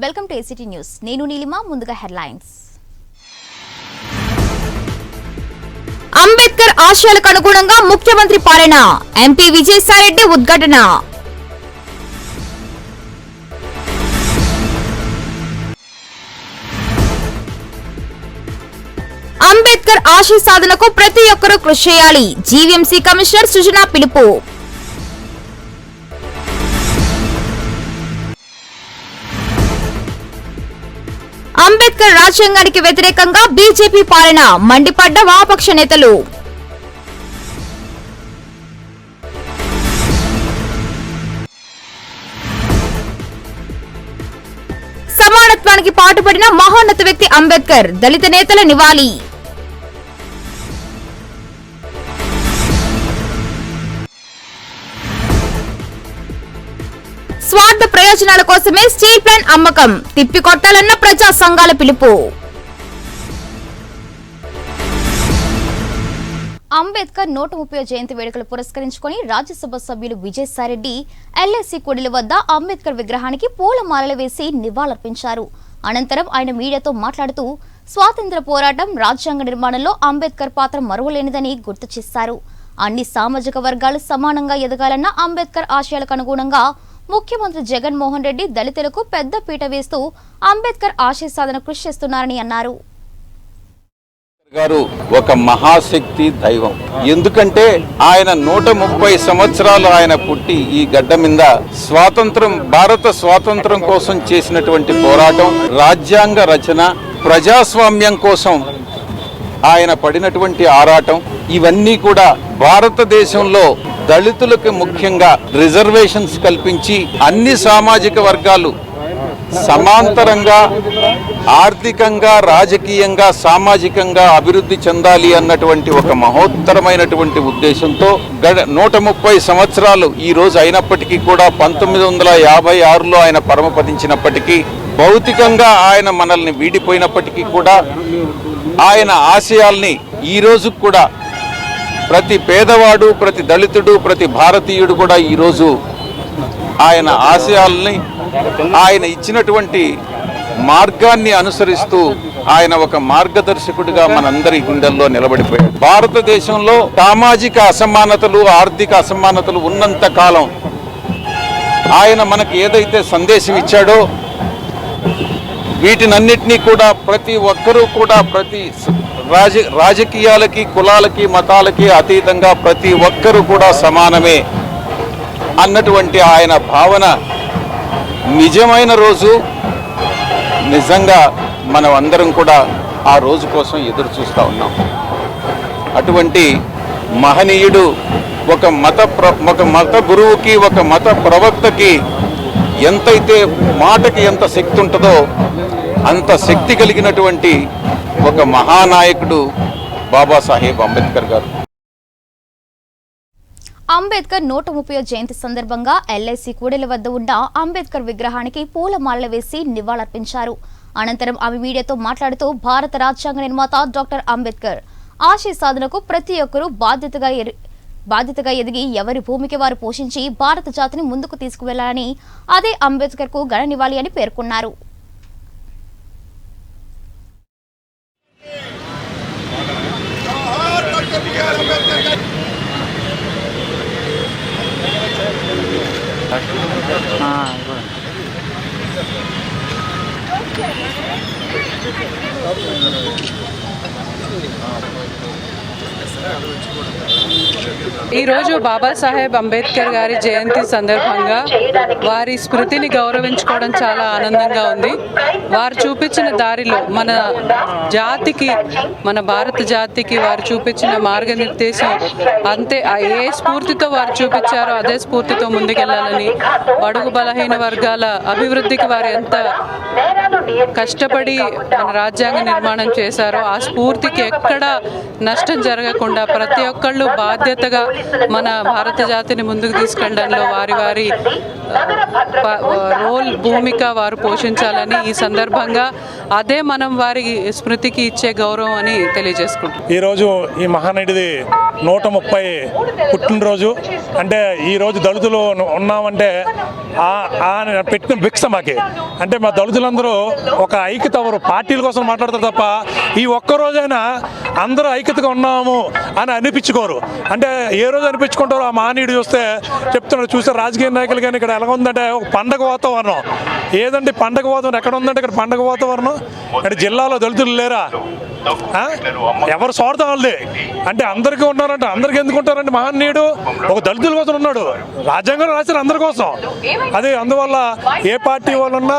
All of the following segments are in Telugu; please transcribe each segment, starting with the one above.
Welcome to ACT news. నేను నీలిమా. ముందుగా హెడ్లైన్స్. అంబేద్కర్ ఆశయాలకు అనుగుణంగా ముఖ్యమంత్రి పాలన, ఎంపీ విజయసాయిరెడ్డి ఉద్ఘాటన. అంబేద్కర్ ఆశయ సాధనకు ప్రతి ఒక్కరూ కృషి చేయాలి, జీవీఎంసీ కమిషనర్ సుజనా పిలుపు. అంబేద్కర్ రాజ్యాంగానికి వ్యతిరేకంగా బీజేపీ పాలన, మండిపడ్డ వామపక్ష నేతలు. సమానత్వానికి పాటుపడిన మహోన్నత వ్యక్తి అంబేద్కర్, దళిత నేతల నివాళి. స్వార్థ ప్రయోజనాల కోసమే స్టీల్ ప్లాంట్ అమ్మకం, తిప్పికొట్టాలన్న ప్రజా సంఘాల పిలుపు. అంబేద్కర్ 130వ జయంతి వేడుకలు పురస్కరించుకుని రాజ్యసభ సభ్యులు విజయసాయిరెడ్డి ఎల్ఐసి కూడలి వద్ద అంబేద్కర్ విగ్రహానికి పూలమాలలు వేసి నివాళులర్పించారు. అనంతరం ఆయన మీడియాతో మాట్లాడుతూ స్వాతంత్ర్య పోరాటం, రాజ్యాంగ నిర్మాణంలో అంబేద్కర్ పాత్ర మరువలేనిదని గుర్తు చేశారు. అన్ని సామాజిక వర్గాలు సమానంగా ఎదగాలన్న అంబేద్కర్ ఆశయాలకు అనుగుణంగా ముఖ్యమంత్రి జగన్మోహన్ రెడ్డి దళితులకు పెద్ద పీట వేస్తూ అంబేద్కర్ ఆశయ సాధన కృషి చేస్తున్నారని అన్నారు. గారు ఒక మహాశక్తి దైవం. ఎందుకంటే ఆయన 130 సంవత్సరాలు ఆయన పుట్టి ఈ గడ్డ మీద భారత స్వాతంత్రం కోసం చేసినటువంటి పోరాటం, రాజ్యాంగ రచన, ప్రజాస్వామ్యం కోసం ఆయన పడినటువంటి ఆరాటం, ఇవన్నీ కూడా భారతదేశంలో దళితులకు ముఖ్యంగా రిజర్వేషన్స్ కల్పించి అన్ని సామాజిక వర్గాలు సమాంతరంగా ఆర్థికంగా, రాజకీయంగా, సామాజికంగా అభివృద్ధి చెందాలి అన్నటువంటి ఒక మహోత్తరమైనటువంటి ఉద్దేశంతో 130 సంవత్సరాలు ఈ రోజు అయినప్పటికీ కూడా 1956లో ఆయన పరమపదించినప్పటికీ, భౌతికంగా ఆయన మనల్ని వీడిపోయినప్పటికీ కూడా ఆయన ఆశయాల్ని ఈ రోజు కూడా ప్రతి పేదవాడు, ప్రతి దళితుడు, ప్రతి భారతీయుడు కూడా ఈరోజు ఆయన ఆశయాల్ని, ఆయన ఇచ్చినటువంటి మార్గాన్ని అనుసరిస్తూ ఆయన ఒక మార్గదర్శకుడిగా మనందరి గుండెల్లో నిలబడిపోయాడు. భారతదేశంలో సామాజిక అసమానతలు, ఆర్థిక అసమానతలు ఉన్నంత కాలం ఆయన మనకి ఏదైతే సందేశం ఇచ్చాడో వీటినన్నిటినీ కూడా ప్రతి ఒక్కరూ కూడా ప్రతి రాజకీయాలకి, కులాలకి, మతాలకి అతీతంగా ప్రతి ఒక్కరూ కూడా సమానమే అన్నటువంటి ఆయన భావన నిజమైన రోజు. నిజంగా మనం అందరం కూడా ఆ రోజు కోసం ఎదురు చూస్తూ ఉన్నాం. అటువంటి మహనీయుడు ఒక మత గురువుకి, ఒక మత ప్రవక్తకి ఎంతైతే మాటకి ఎంత శక్తి ఉంటుందో అంత శక్తి కలిగినటువంటి ఒక మహానాయకుడు బాబాసాహెబ్ అంబేద్కర్ గారు. అంబేద్కర్ 130వ జయంతి సందర్భంగా ఎల్ఐసి కూడలి వద్ద ఉన్న అంబేద్కర్ విగ్రహానికి పూలమాలలు వేసి నివాళులర్పించారు. అనంతరం ఆమె మీడియాతో మాట్లాడుతూ భారత రాజ్యాంగ నిర్మాత డాక్టర్ అంబేద్కర్ ఆశయ సాధనకు ప్రతి ఒక్కరూ బాధ్యతగా ఎదిగి ఎవరి భూమికి వారు పోషించి భారత జాతిని ముందుకు తీసుకువెళ్లాలని, అదే అంబేద్కర్ కు ఘన నివాళి అని పేర్కొన్నారు. ఈరోజు బాబాసాహెబ్ అంబేద్కర్ గారి జయంతి సందర్భంగా వారి స్మృతిని గౌరవించుకోవడం చాలా ఆనందంగా ఉంది. వారు చూపించిన దారిలో మన జాతికి, మన భారత జాతికి వారు చూపించిన మార్గనిర్దేశం అంతే. ఏ స్ఫూర్తితో వారు చూపించారో అదే స్ఫూర్తితో ముందుకెళ్లాలని, బడుగు బలహీన వర్గాల అభివృద్ధికి వారు ఎంత కష్టపడి మన రాజ్యాంగ నిర్మాణం చేశారో ఆ స్ఫూర్తికి ఎక్కడ నష్టం జరగకుండా ప్రతి ఒక్కళ్ళు బాధ్యతగా మన భారత జాతిని ముందుకు తీసుకెళ్లడంలో వారి భూమిక వారు పోషించాలని ఈ సందర్భంగా అదే మనం వారి స్మృతికి ఇచ్చే గౌరవం అని తెలియజేసుకుంటాం. ఈరోజు ఈ మహానటుడి 130 పుట్టినరోజు. అంటే ఈరోజు దళితులు ఉన్నామంటే పెట్టిన భిక్ష మాకి. అంటే మా దళితులందరూ ఒక ఐక్యత పార్టీల కోసం మాట్లాడతారు తప్ప ఈ ఒక్కరోజైనా అందరూ ఐక్యతగా ఉన్నాము అని అనిపించుకోరు. అంటే ఏ రోజు అనిపించుకుంటారో ఆ మహనీయుడు చూస్తే చెప్తున్నారు. చూస్తే రాజకీయ నాయకులు కానీ ఇక్కడ ఎలా ఉందంటే ఒక పండగ వాతావరణం. ఏదంటే పండగ వాతావరణం ఎక్కడ ఉందంటే ఇక్కడ పండగ వాతావరణం. ఇక్కడ జిల్లాలో దళితులు లేరా? ఎవరు స్వార్థం వాళ్ళది. అంటే అందరికీ ఉన్నారంటే అందరికీ ఎందుకు ఉంటారంటే మహనీయుడు ఒక దళితుల కోసం ఉన్నాడు. రాజ్యాంగం రాశారు అందరి కోసం. అది అందువల్ల ఏ పార్టీ వాళ్ళు ఉన్నా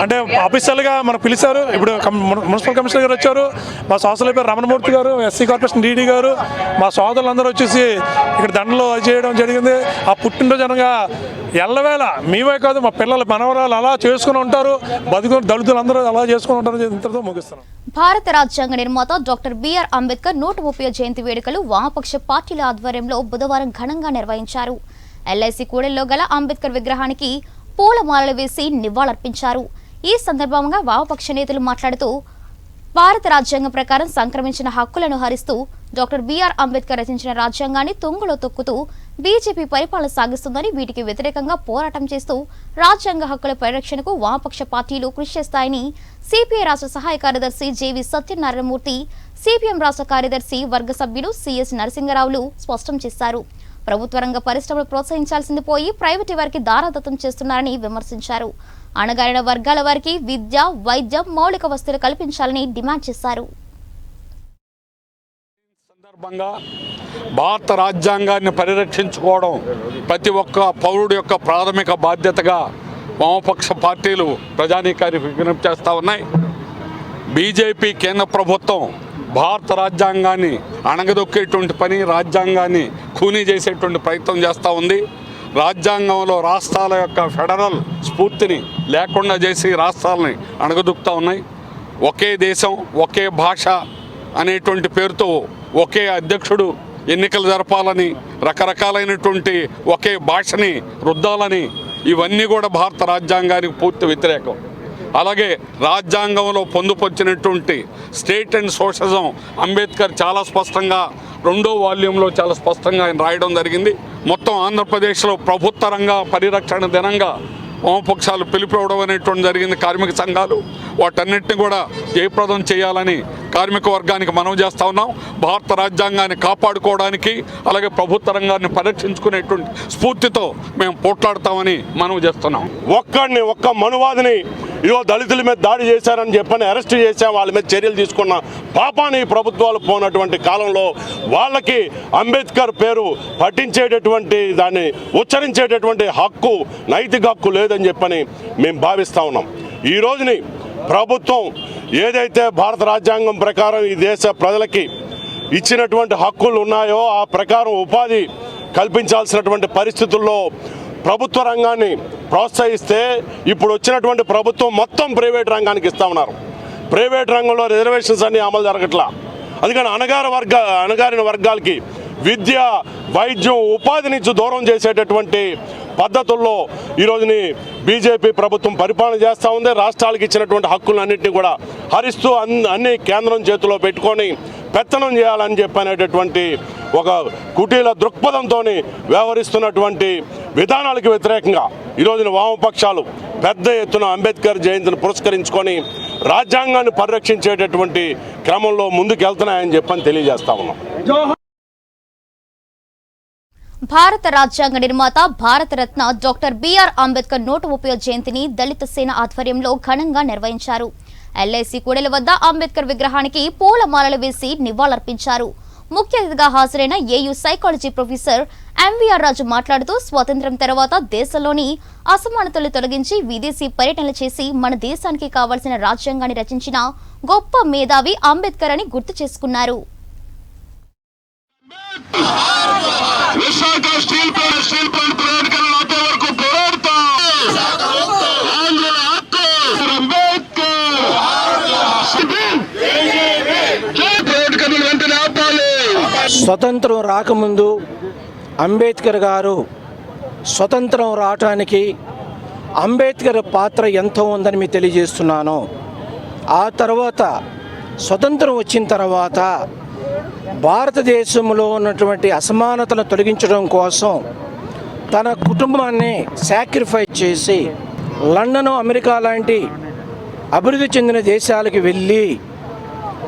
అంటే అఫీషియల్గా మనకు పిలిచారు. ఇప్పుడు మున్సిపల్ కమిషనర్ గారు వచ్చారు, మా సోషల్ పేరు రమణమూర్తి గారు, ఎస్సీ కార్పొరేషన్ డీడీ గారు, మా సోదరులందరూ వచ్చేసి ఇక్కడ దండలు చేయడం జరిగింది. ఆ పుట్టినరోజు అనగా ఎల్లవేళ మేమే కాదు మా పిల్లలు మనవరాలు అలా చేసుకుని ఉంటారు. బతుకుని దళితులందరూ అలా చేసుకుని ఉంటారు. ఇంతతో ముగిస్తున్నాం. భారత రాజ్యాంగ నిర్మాత డాక్టర్ బిఆర్ అంబేద్కర్ 130వ జయంతి వేడుకలు వామపక్ష పార్టీల ఆధ్వర్యంలో బుధవారం ఘనంగా నిర్వహించారు. ఎల్ఐసి కూడలిలో గల అంబేద్కర్ విగ్రహానికి పూలమాలలు వేసి నివాళులర్పించారు. ఈ సందర్భంగా వామపక్ష నేతలు మాట్లాడుతూ భారత రాజ్యాంగం ప్రకారం సంక్రమించిన హక్కులను హరిస్తూ డాక్టర్ బిఆర్ అంబేద్కర్ రచించిన రాజ్యాంగాన్ని తుంగలో తొక్కుతూ బీజేపీ పరిపాలన సాగిస్తుందని, వీటికి వ్యతిరేకంగా పోరాటం చేస్తూ రాజ్యాంగ హక్కుల పరిరక్షణకు వామపక్ష పార్టీలు కృషి చేస్తాయని సిపిఐ రాష్ట్ర సహాయ కార్యదర్శి జేవి సత్యనారాయణమూర్తి, సిపిఎం రాష్ట్ర కార్యదర్శి వర్గ సభ్యులు సిఎస్ నరసింగరావులు స్పష్టం చేశారు. ప్రభుత్వ రంగ పరిశ్రమలు ప్రోత్సహించాల్సింది పోయి ప్రైవేటు వారికి దారాదత్తం చేస్తున్నారని విమర్శించారు. అణగారిన వర్గాల వారికి విద్య, వైద్యం, మౌలిక వసతులు కల్పించాలని డిమాండ్ చేశారు. సందర్భంగా భారత రాజ్యాంగాన్ని పరిరక్షించుకోవడం ప్రతి ఒక్క పౌరుడు యొక్క ప్రాథమిక బాధ్యతగా వామపక్ష పార్టీలు ప్రజానీకానికి విజ్ఞప్తి చేస్తూ ఉన్నాయి. బీజేపీ కేంద్ర ప్రభుత్వం భారత రాజ్యాంగాన్ని అణగదొక్కేటువంటి పని, రాజ్యాంగాన్ని ఖూనీ చేసేటువంటి ప్రయత్నం చేస్తూ ఉంది. రాజ్యాంగంలో రాష్ట్రాల యొక్క ఫెడరల్ స్ఫూర్తిని లేకుండా చేసి రాష్ట్రాలని అణగదొక్కుతూ ఉన్నాయి. ఒకే దేశం, ఒకే భాష అనేటువంటి పేరుతో ఒకే అధ్యక్షుడు ఎన్నికలు జరపాలని, రకరకాలైనటువంటి ఒకే భాషని రుద్దాలని, ఇవన్నీ కూడా భారత రాజ్యాంగానికి పూర్తి వ్యతిరేకం. అలాగే రాజ్యాంగంలో పొందుపరిచినటువంటి స్టేట్ అండ్ సోషలిజం అంబేద్కర్ చాలా స్పష్టంగా 2వ వాల్యూంలో చాలా స్పష్టంగా ఆయన రాయడం జరిగింది. మొత్తం ఆంధ్రప్రదేశ్లో ప్రభుత్వ రంగ పరిరక్షణ దినంగా వామపక్షాలు పిలిపివ్వడం అనేటువంటి జరిగింది. కార్మిక సంఘాలు వాటన్నిటిని కూడా జయప్రదం చేయాలని కార్మిక వర్గానికి మనవి చేస్తూ ఉన్నాం. భారత రాజ్యాంగాన్ని కాపాడుకోవడానికి అలాగే ప్రభుత్వ రంగాన్ని పరిరక్షించుకునేటువంటి స్ఫూర్తితో మేము పోట్లాడతామని మనవి చేస్తున్నాం. ఒక్క మనువాదిని ఇదిగో దళితుల మీద దాడి చేశారని చెప్పని అరెస్ట్ చేశాం, వాళ్ళ మీద చర్యలు తీసుకున్న పాపాన్ని ప్రభుత్వాలు పోనటువంటి కాలంలో వాళ్ళకి అంబేద్కర్ పేరు పఠించేటటువంటి దాన్ని ఉచ్చరించేటటువంటి హక్కు, నైతిక హక్కు లేదని చెప్పని మేము భావిస్తూ ఉన్నాం. ఈ రోజుని ప్రభుత్వం ఏదైతే భారత రాజ్యాంగం ప్రకారం ఈ దేశ ప్రజలకి ఇచ్చినటువంటి హక్కులు ఉన్నాయో ఆ ప్రకారం ఉపాధి కల్పించాల్సినటువంటి పరిస్థితుల్లో ప్రభుత్వ రంగాన్ని ప్రోత్సహిస్తే ఇప్పుడు వచ్చినటువంటి ప్రభుత్వం మొత్తం ప్రైవేట్ రంగానికి ఇస్తా ఉన్నారు. ప్రైవేట్ రంగంలో రిజర్వేషన్స్ అన్నీ అమలు జరగట్లా. అందుకని అణగారిన వర్గాలకి విద్య, వైద్యం, ఉపాధి నుంచి దూరం చేసేటటువంటి పద్ధతుల్లో ఈరోజుని బీజేపీ ప్రభుత్వం పరిపాలన చేస్తూ ఉంది. రాష్ట్రాలకు ఇచ్చినటువంటి హక్కులన్నింటినీ కూడా హరిస్తూ అన్ని కేంద్రం చేతిలో పెట్టుకొని పెత్తనం చేయాలని చెప్పనేటటువంటి ఒక కుటీల దృక్పథంతో వ్యవహరిస్తున్నటువంటి విధానాలకు వ్యతిరేకంగా ఈరోజున వామపక్షాలు పెద్ద ఎత్తున అంబేద్కర్ జయంతిని పురస్కరించుకొని రాజ్యాంగాన్ని పరిరక్షించేటటువంటి క్రమంలో ముందుకు వెళ్తున్నాయని చెప్పని తెలియజేస్తా ఉన్నాం. భారత రాజ్యాంగ నిర్మాత భారతరత్న డాక్టర్ బిఆర్ అంబేద్కర్ 130వ జయంతిని దళిత సేన ఆధ్వర్యంలో ఘనంగా నిర్వహించారు. ఎల్ఐసి కూడలి వద్ద అంబేద్కర్ విగ్రహానికి పూలమాలలు వేసి నివాళులర్పించారు. ముఖ్య అతిథిగా హాజరైన ఏయూ సైకాలజీ ప్రొఫెసర్ ఎంవీఆర్ రాజు మాట్లాడుతూ స్వాతంత్ర్యం తర్వాత దేశంలోని అసమానతలు తొలగించి విదేశీ పర్యటనలు చేసి మన దేశానికి కావాల్సిన రాజ్యాంగాన్ని రచించిన గొప్ప మేధావి అంబేద్కర్ అని గుర్తు చేసుకున్నారు. స్వతంత్రం రాకముందు అంబేద్కర్ గారు స్వతంత్రం రావటానికి అంబేద్కర్ పాత్ర ఎంతో ఉందని మీకు తెలియజేస్తున్నాను. ఆ తర్వాత స్వతంత్రం వచ్చిన తర్వాత భారతదేశంలో ఉన్నటువంటి అసమానతను తొలగించడం కోసం తన కుటుంబాన్ని సాక్రిఫైస్ చేసి లండన్, అమెరికా లాంటి అభివృద్ధి చెందిన దేశాలకు వెళ్ళి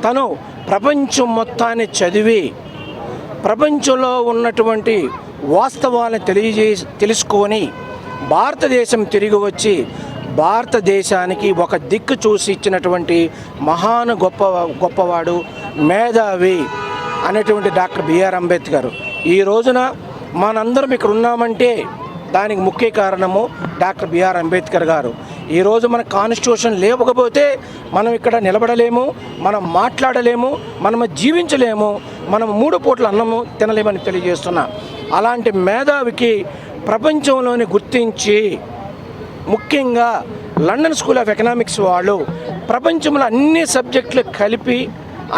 తను ప్రపంచం మొత్తాన్ని చదివి ప్రపంచంలో ఉన్నటువంటి వాస్తవాలను తెలుసుకొని భారతదేశం తిరిగి వచ్చి భారతదేశానికి ఒక దిక్కు చూసి ఇచ్చినటువంటి గొప్పవాడు మేధావి అనేటువంటి డాక్టర్ బిఆర్ అంబేద్కర్. ఈ రోజున మనందరం ఇక్కడ ఉన్నామంటే దానికి ముఖ్య కారణము డాక్టర్ బిఆర్ అంబేద్కర్ గారు. ఈరోజు మన కాన్స్టిట్యూషన్ లేకపోతే మనం ఇక్కడ నిలబడలేము, మనం మాట్లాడలేము, మనం జీవించలేము, మనం 3 పూట్ల అన్నము తినలేమని తెలియజేస్తున్నా. అలాంటి మేధావికి ప్రపంచంలోని గుర్తించి ముఖ్యంగా లండన్ స్కూల్ ఆఫ్ ఎకనామిక్స్ వాళ్ళు ప్రపంచంలో అన్ని సబ్జెక్టులు కలిపి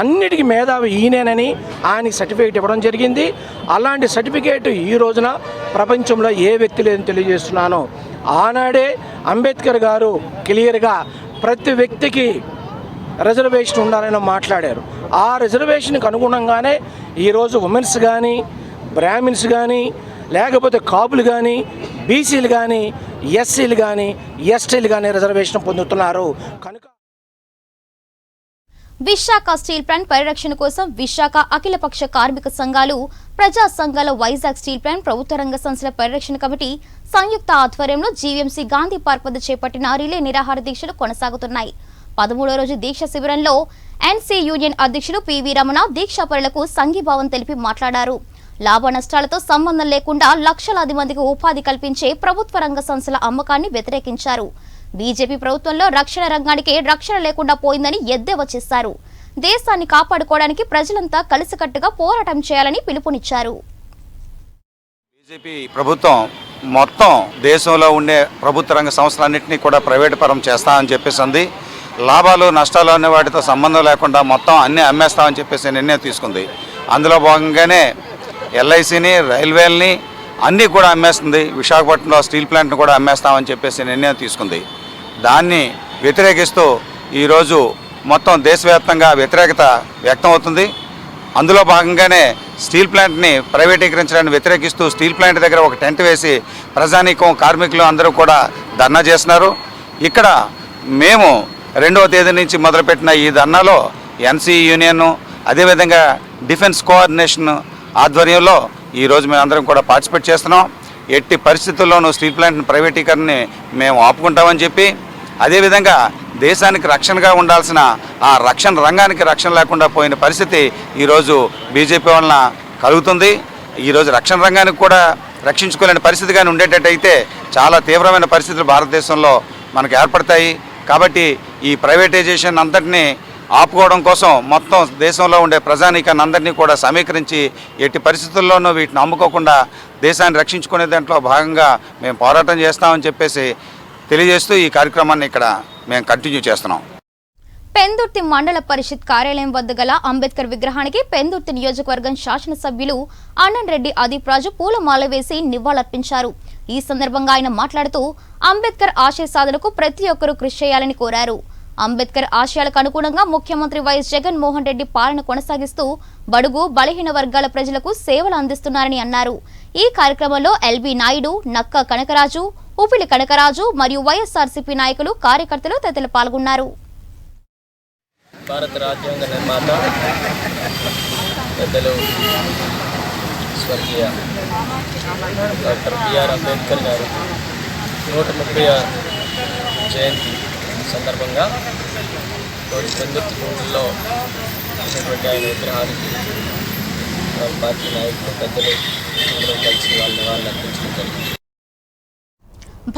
అన్నిటికీ మేధావి ఈయనేనని ఆయనకి సర్టిఫికేట్ ఇవ్వడం జరిగింది. అలాంటి సర్టిఫికేట్ ఈ రోజున ప్రపంచంలో ఏ వ్యక్తి లేదని తెలియజేస్తున్నాను. ఆనాడే అంబేద్కర్ గారు క్లియర్గా ప్రతి వ్యక్తికి రిజర్వేషన్ ఉండాలని మాట్లాడారు. ఆ రిజర్వేషన్కి అనుగుణంగానే ఈరోజు ఉమెన్స్ కానీ, బ్రాహ్మిన్స్ కానీ, లేకపోతే కాపులు కానీ, బీసీలు కానీ, ఎస్సీలు కానీ, ఎస్టీలు కానీ రిజర్వేషన్ పొందుతున్నారు. కనుక విశాఖ స్టీల్ ప్లాంట్ పరిరక్షణ కోసం విశాఖ అఖిలపక్ష కార్మిక సంఘాలు, ప్రజా సంఘాల వైజాగ్ స్టీల్ ప్లాంట్ ప్రభుత్వ రంగ సంస్థల పరిరక్షణ కమిటీ సంయుక్త ఆధ్వర్యంలో జీవీఎంసీ గాంధీ పార్క్ వద్ద చేపట్టిన రిలే నిరాహార దీక్షలు కొనసాగుతున్నాయి. 13వ రోజు దీక్ష శిబిరంలో ఎన్సీ యూనియన్ అధ్యక్షులు పివి రమణ దీక్షాపరులకు సంఘీభావం తెలిపి మాట్లాడారు. లాభ నష్టాలతో సంబంధం లేకుండా లక్షలాది మందికి ఉపాధి కల్పించే ప్రభుత్వ రంగ సంస్థల అమ్మకాన్ని వ్యతిరేకించారు. బీజేపీ ప్రభుత్వంలో రక్షణ రంగానికి రక్షణ లేకుండా పోయిందని ఎద్దేవా చేశారు. దేశాన్ని కాపాడుకోవడానికి ప్రజలంతా కలిసికట్టుగా పోరాటం చేయాలని పిలుపునిచ్చారు. బీజేపీ ప్రభుత్వం మొత్తం దేశంలో ఉండే ప్రభుత్వ రంగ సంస్థలన్నింటినీ కూడా ప్రైవేటు పరం చేస్తామని చెప్పేసి అంది. లాభాలు నష్టాలు అనే వాటితో సంబంధం లేకుండా మొత్తం అన్నీ అమ్మేస్తామని చెప్పేసి నిర్ణయం తీసుకుంది. అందులో భాగంగానే ఎల్ఐసిని, రైల్వేలని అన్నీ కూడా అమ్మేస్తుంది. విశాఖపట్నంలో స్టీల్ ప్లాంట్ను కూడా అమ్మేస్తామని చెప్పేసి నిర్ణయం తీసుకుంది. దాన్ని వ్యతిరేకిస్తూ ఈరోజు మొత్తం దేశవ్యాప్తంగా వ్యతిరేకత వ్యక్తం అవుతుంది. అందులో భాగంగానే స్టీల్ ప్లాంట్ని ప్రైవేటీకరించడాన్ని వ్యతిరేకిస్తూ స్టీల్ ప్లాంట్ దగ్గర ఒక టెంట్ వేసి ప్రజానీకం, కార్మికులు అందరూ కూడా ధర్నా చేస్తున్నారు. ఇక్కడ మేము 2వ తేదీ నుంచి మొదలుపెట్టిన ఈ ధర్నాలో ఎన్సీ యూనియన్, అదేవిధంగా డిఫెన్స్ కోఆర్డినేషన్ ఆధ్వర్యంలో ఈరోజు మేమందరం కూడా పార్టిసిపేట్ చేస్తున్నాం. ఎట్టి పరిస్థితుల్లోనూ స్టీల్ ప్లాంట్ ప్రైవేటీకరణని మేము ఆపుకుంటామని చెప్పి, అదేవిధంగా దేశానికి రక్షణగా ఉండాల్సిన ఆ రక్షణ రంగానికి రక్షణ లేకుండా పోయిన పరిస్థితి ఈరోజు బీజేపీ వలన కలుగుతుంది. ఈరోజు రక్షణ రంగానికి కూడా రక్షించుకోలేని పరిస్థితి కానీ ఉండేటట్టయితే చాలా తీవ్రమైన పరిస్థితులు భారతదేశంలో మనకు ఏర్పడతాయి. కాబట్టి ఈ ప్రైవేటైజేషన్ అంతటినీ ఆపుకోవడం కోసం మొత్తం దేశంలో ఉండే ప్రజానీకాన్ని అందరినీ కూడా సమీకరించి ఎట్టి పరిస్థితుల్లోనూ వీటిని అమ్ముకోకుండా దేశాన్ని రక్షించుకునే దాంట్లో భాగంగా మేము పోరాటం చేస్తామని చెప్పేసి తెలియజేస్తూ ఈ కార్యక్రమాన్ని ఇక్కడ మేము కంటిన్యూ చేస్తున్నాం. పెందుర్తి మండల పరిషత్ కార్యాలయం వద్ద గల అంబేద్కర్ విగ్రహానికి పెందుర్తి నియోజకవర్గం శాసనసభ్యులు అన్నన్రెడ్డి అదీప్ రాజు పూలమాల వేసి నివాళులర్పించారు. ఈ సందర్భంగా ఆయన మాట్లాడుతూ అంబేద్కర్ ఆశయ సాధనకు ప్రతి ఒక్కరూ కృషి చేయాలని కోరారు. అంబేద్కర్ ఆశయాలకు అనుగుణంగా ముఖ్యమంత్రి వైఎస్ జగన్మోహన్ రెడ్డి పాలన కొనసాగిస్తూ బడుగు బలహీన వర్గాల ప్రజలకు సేవలు అందిస్తున్నారని అన్నారు. ఈ కార్యక్రమంలో ఎల్బీ నాయుడు, నక్క కనకరాజు, ఉపిలి కనకరాజు మరియు వైఎస్ఆర్సీపీ నాయకులు, కార్యకర్తలు తదితరులు పాల్గొన్నారు. భారత రాజ్యాంగ నిర్మాత పెద్దలు స్వర్గీయ డాక్టర్ బిఆర్ అంబేద్కర్ గారు 130వ జయంతి సందర్భంగా రోజు పెందుర్తి కోటలో ఉన్నటువంటి ఆయన విగ్రహానికి పార్టీ నాయకులు, పెద్దలు అందరూ కలిసి వాళ్ళని అర్పించడం జరిగింది.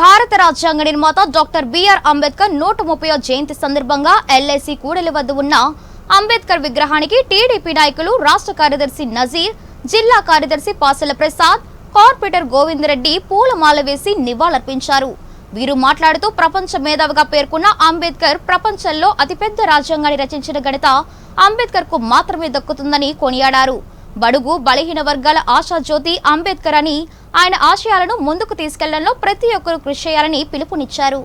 భారత రాజ్యాంగ నిర్మాత డాక్టర్ బిఆర్ అంబేద్కర్ 130వ జయంతి సందర్భంగా ఎల్ఐసి కూడలి వద్ద ఉన్న అంబేద్కర్ విగ్రహానికి టీడీపీ నాయకులు, రాష్ట్ర కార్యదర్శి నజీర్, జిల్లా కార్యదర్శి పాసల ప్రసాద్, కార్పొరేటర్ గోవిందరెడ్డి పూలమాల వేసి నివాళులర్పించారు. వీరు మాట్లాడుతూ ప్రపంచ మేధావిగా పేర్కొన్న అంబేద్కర్ ప్రపంచంలో అతిపెద్ద రాజ్యాంగాన్ని రచించిన ఘనత అంబేద్కర్ కు మాత్రమే దక్కుతుందని కొనియాడారు. బడుగు బలహీన వర్గాల ఆశాజ్యోతి అంబేద్కర్ అని ఆయన ఆశయాలను ముందుకు తీసుకెళ్లడంలో ప్రతి ఒక్కరూ కృషి చేయాలని పిలుపునిచ్చారు.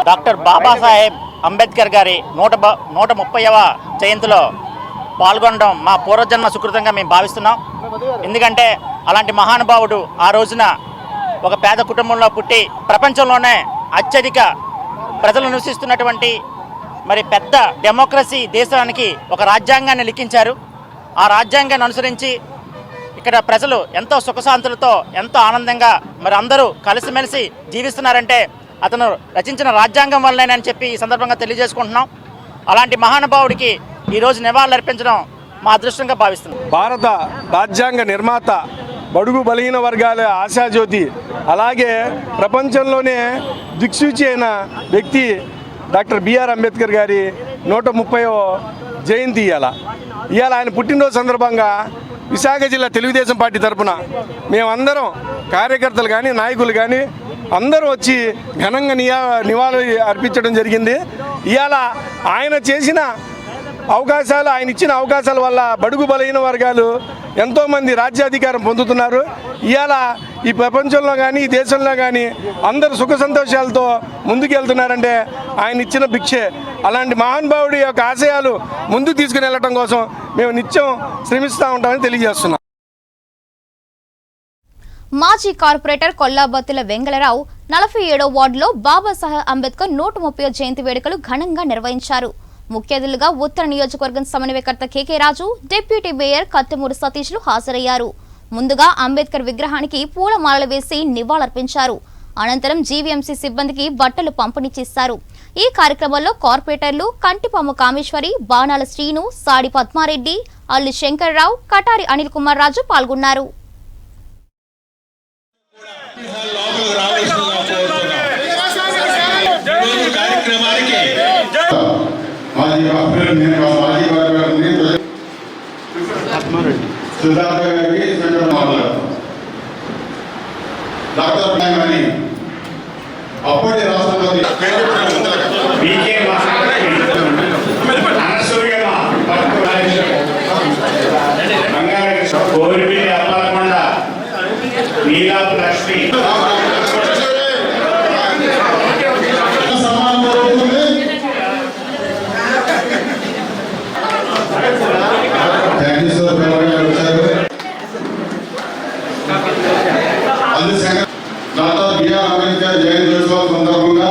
డాక్టర్ బాబాసాహెబ్ అంబేద్కర్ గారి 130వ జయంతిలో పాల్గొనడం మా పూర్వజన్మ సుకృతంగా మేము భావిస్తున్నాం. ఎందుకంటే అలాంటి మహానుభావుడు ఆ రోజున ఒక పేద కుటుంబంలో పుట్టి ప్రపంచంలోనే అత్యధిక ప్రజలు నివసిస్తున్నటువంటి మరి పెద్ద డెమోక్రసీ దేశానికి ఒక రాజ్యాంగాన్ని లిఖించారు. ఆ రాజ్యాంగాన్ని అనుసరించి ఇక్కడ ప్రజలు ఎంతో సుఖశాంతులతో ఎంతో ఆనందంగా మరి అందరూ కలిసిమెలిసి జీవిస్తున్నారంటే అతను రచించిన రాజ్యాంగం వల్లనేనని చెప్పి ఈ సందర్భంగా తెలియజేసుకుంటున్నాం. అలాంటి మహానుభావుడికి ఈరోజు నివాళులు అర్పించడం మా అదృష్టంగా భావిస్తున్నాం. భారత రాజ్యాంగ నిర్మాత, బడుగు బలహీన వర్గాల ఆశాజ్యోతి, అలాగే ప్రపంచంలోనే దిక్సూచి అయిన వ్యక్తి డాక్టర్ బిఆర్ అంబేద్కర్ గారి 130వ జయంతి ఇవాళ ఆయన పుట్టినరోజు సందర్భంగా విశాఖ జిల్లా తెలుగుదేశం పార్టీ తరఫున మేమందరం కార్యకర్తలు కానీ నాయకులు కానీ అందరూ వచ్చి ఘనంగా నివాళులు అర్పించడం జరిగింది. ఇవాళ ఆయన చేసిన అవకాశాలు, ఆయన ఇచ్చిన అవకాశాల వల్ల బడుగు బలహీన వర్గాలు ఎంతోమంది రాజ్యాధికారం పొందుతున్నారు. ఇవాళ ఈ ప్రపంచంలో కానీ ఈ దేశంలో కానీ అందరూ సుఖ సంతోషాలతో ముందుకెళ్తున్నారంటే ఆయన ఇచ్చిన భిక్షే. అలాంటి మహానుభావుడి యొక్క ఆశయాలు ముందుకు తీసుకుని వెళ్ళటం కోసం మేము నిత్యం శ్రమిస్తూ ఉంటామని తెలియజేస్తున్నాం. మాజీ కార్పొరేటర్ కొల్లాబత్తుల వెంగళరావు 47వ వార్డులో బాబాసాహెబ్ అంబేద్కర్ 130వ జయంతి వేడుకలు ఘనంగా నిర్వహించారు. ముఖ్య అతిథులుగా ఉత్తర నియోజకవర్గం సమన్వయకర్త కేకే రాజు, డిప్యూటీ మేయర్ కత్తెమూరు సతీష్లు హాజరయ్యారు. ముందుగా అంబేద్కర్ విగ్రహానికి పూలమాలలు వేసి నివాళులర్పించారు. అనంతరం జీవీఎంసీ సిబ్బందికి బట్టలు పంపిణీ చేశారు. ఈ కార్యక్రమంలో కార్పొరేటర్లు కంటిపాము కామేశ్వరి, బాణాల శ్రీను, సాడి పద్మారెడ్డి, అల్లి శంకర్రావు, కటారి అనిల్ కుమార్ రాజు పాల్గొన్నారు. అప్పటి రాష్ట్రపతి కోరిపిల్లి అప్పలకొండ నీలాపు లక్ష్మి డాక్టర్ బిఆర్ అంబేద్కర్ జయంతి ఉత్సవం సందర్భంగా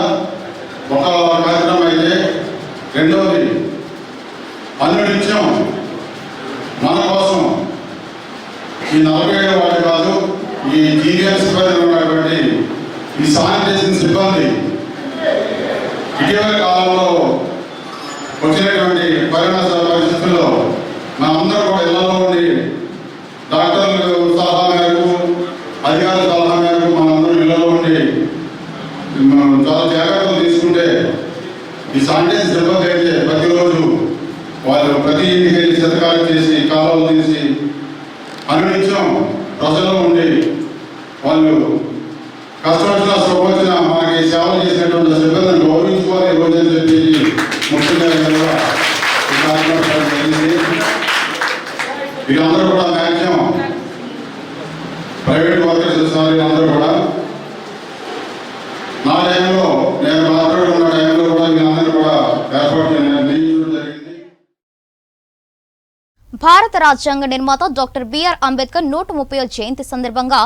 ఒక కార్యక్రమం అయితే, రెండవది అనునిత్యం మన కోసం ఈ 47 వాటి కాదు, ఈ జీవీఎం సిబ్బంది ఉన్నటువంటి ఈ శానిటేషన్ సిబ్బంది ఇటీవల కాలంలో వచ్చినటువంటి పరిణామ పరిస్థితుల్లో మనందరూ కూడా ఇళ్లలో ఉండి డాక్టర్లు సలహా మేరకు, అధికారుల సలహా మేరకు మనందరూ ఇళ్లలో ఉండి చాలా జాగ్రత్తలు తీసుకుంటే ఈ శానిటైజర్ సిబ్బంది అయితే ప్రతిరోజు వాళ్ళు ప్రతి ఇంటికి వెళ్ళి శతకాలు చేసి కాలువలు తీసి అనునిత్యం ప్రజల్లో ఉండి వాళ్ళు కష్టపడిన సుఖవచ్చిన మనకి సేవలు చేసినటువంటి సిబ్బందిని గౌరవించుకోవాలి ఈ రోజు అని చెప్పి ముఖ్యంగా ఈ కార్యక్రమం జరిగింది. వీళ్ళందరూ కూడా మ్యాక్సిమం ప్రైవేట్ వర్కర్స్ సార్ అందరూ కూడా నా టైంలో నేను మాట్లాడి ఉన్న టైంలో కూడా వీళ్ళందరూ కూడా ఏర్పాటు నియమించడం జరిగింది. భారత రాజ్యాంగ నిర్మాత డాక్టర్ బిఆర్ అంబేద్కర్ 130వ జయంతి సందర్భంగా